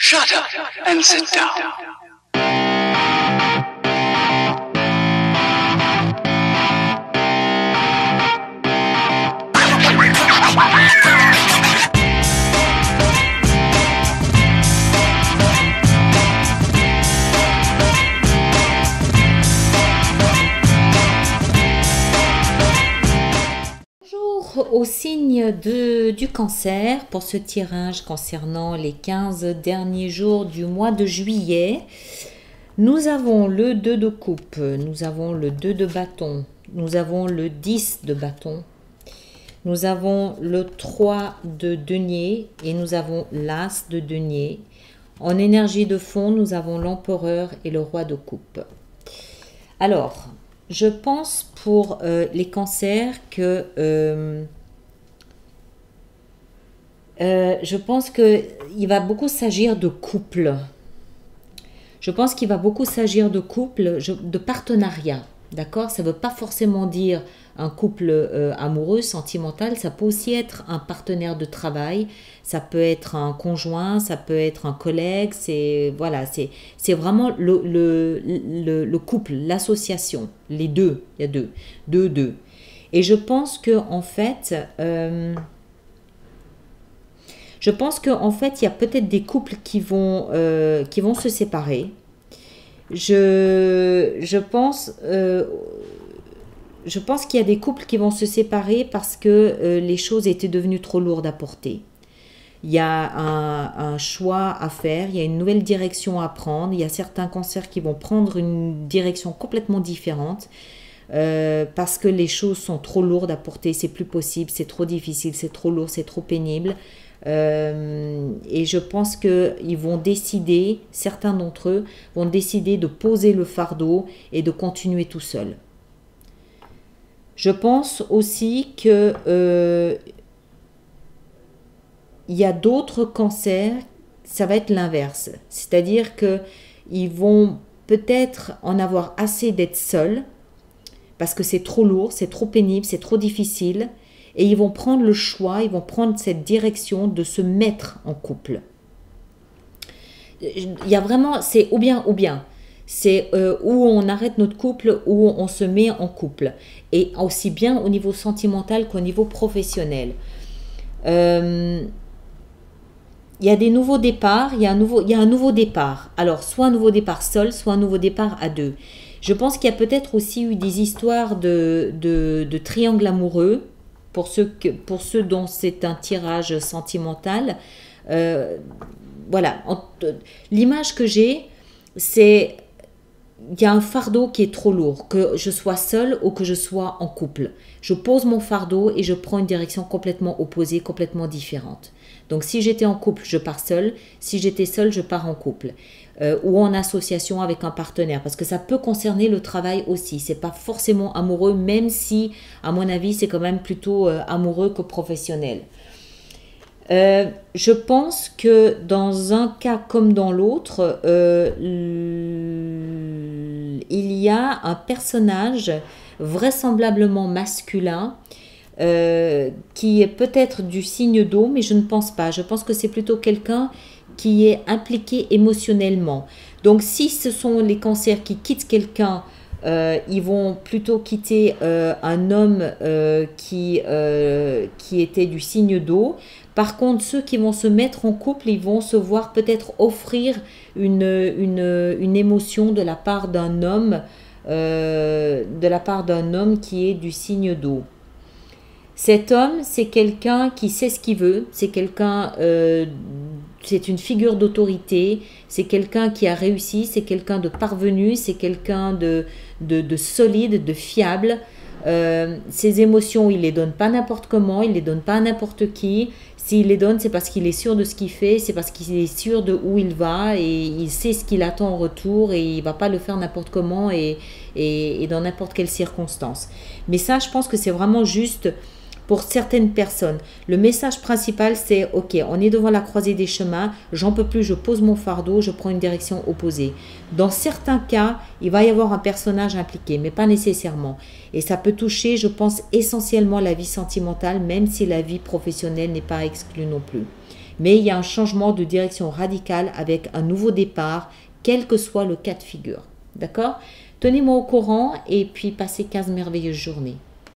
Shut up and sit down. Au signe du cancer, pour ce tirage concernant les 15 derniers jours du mois de juillet, nous avons le 2 de coupe, nous avons le 2 de bâton, nous avons le 10 de bâton, nous avons le 3 de denier et nous avons l'as de denier. En énergie de fond, nous avons l'empereur et le roi de coupe. Alors, je pense pour les cancers que je pense qu'il va beaucoup s'agir de couple. Je pense qu'il va beaucoup s'agir de couple, de partenariat. D'accord? Ça ne veut pas forcément dire un couple amoureux, sentimental. Ça peut aussi être un partenaire de travail. Ça peut être un conjoint, ça peut être un collègue. C'est voilà, c'est vraiment le couple, l'association. Les deux, il y a deux. Et je pense que en fait, il y a peut-être des couples qui vont se séparer. Je pense qu'il y a des couples qui vont se séparer parce que les choses étaient devenues trop lourdes à porter. Il y a un choix à faire, il y a une nouvelle direction à prendre. Il y a certains cancers qui vont prendre une direction complètement différente parce que les choses sont trop lourdes à porter. C'est plus possible, c'est trop difficile, c'est trop lourd, c'est trop pénible. Et je pense qu'ils vont décider, certains d'entre eux vont décider de poser le fardeau et de continuer tout seul. Je pense aussi que il y a d'autres cancers, ça va être l'inverse. C'est-à-dire qu'ils vont peut-être en avoir assez d'être seuls parce que c'est trop lourd, c'est trop pénible, c'est trop difficile. Et ils vont prendre le choix, ils vont prendre cette direction de se mettre en couple. Il y a vraiment, c'est ou bien. C'est où on arrête notre couple, où on se met en couple. Et aussi bien au niveau sentimental qu'au niveau professionnel. Il y a des nouveaux départs, il y a un nouveau départ. Alors, soit un nouveau départ seul, soit un nouveau départ à deux. Je pense qu'il y a peut-être aussi eu des histoires de triangle amoureux. Pour ceux dont c'est un tirage sentimental, voilà, l'image que j'ai, c'est il y a un fardeau qui est trop lourd, que je sois seule ou que je sois en couple. Je pose mon fardeau et je prends une direction complètement opposée, complètement différente. Donc si j'étais en couple, je pars seule. Si j'étais seule, je pars en couple. Ou en association avec un partenaire. Parce que ça peut concerner le travail aussi. C'est pas forcément amoureux, même si, à mon avis, c'est quand même plutôt amoureux que professionnel. Je pense que dans un cas comme dans l'autre, il y a un personnage vraisemblablement masculin qui est peut-être du signe d'eau, mais je ne pense pas. Je pense que c'est plutôt quelqu'un qui est impliqué émotionnellement. Donc, si ce sont les cancers qui quittent quelqu'un, ils vont plutôt quitter un homme qui était du signe d'eau. Par contre, ceux qui vont se mettre en couple, ils vont se voir peut-être offrir une émotion de la part d'un homme, qui est du signe d'eau. Cet homme, c'est quelqu'un qui sait ce qu'il veut, c'est quelqu'un, c'est une figure d'autorité, c'est quelqu'un qui a réussi, c'est quelqu'un de parvenu, c'est quelqu'un de solide, de fiable. Ses émotions, il ne les donne pas n'importe comment, il ne les donne pas à n'importe qui. S'il les donne, c'est parce qu'il est sûr de ce qu'il fait, c'est parce qu'il est sûr de où il va et il sait ce qu'il attend en retour et il ne va pas le faire n'importe comment et dans n'importe quelle circonstance. Mais ça, je pense que c'est vraiment juste pour certaines personnes. Le message principal, c'est « Ok, on est devant la croisée des chemins, j'en peux plus, je pose mon fardeau, je prends une direction opposée. » Dans certains cas, il va y avoir un personnage impliqué, mais pas nécessairement. Et ça peut toucher, je pense, essentiellement la vie sentimentale, même si la vie professionnelle n'est pas exclue non plus. Mais il y a un changement de direction radical avec un nouveau départ, quel que soit le cas de figure. D'accord? Tenez-moi au courant et puis passez 15 merveilleuses journées.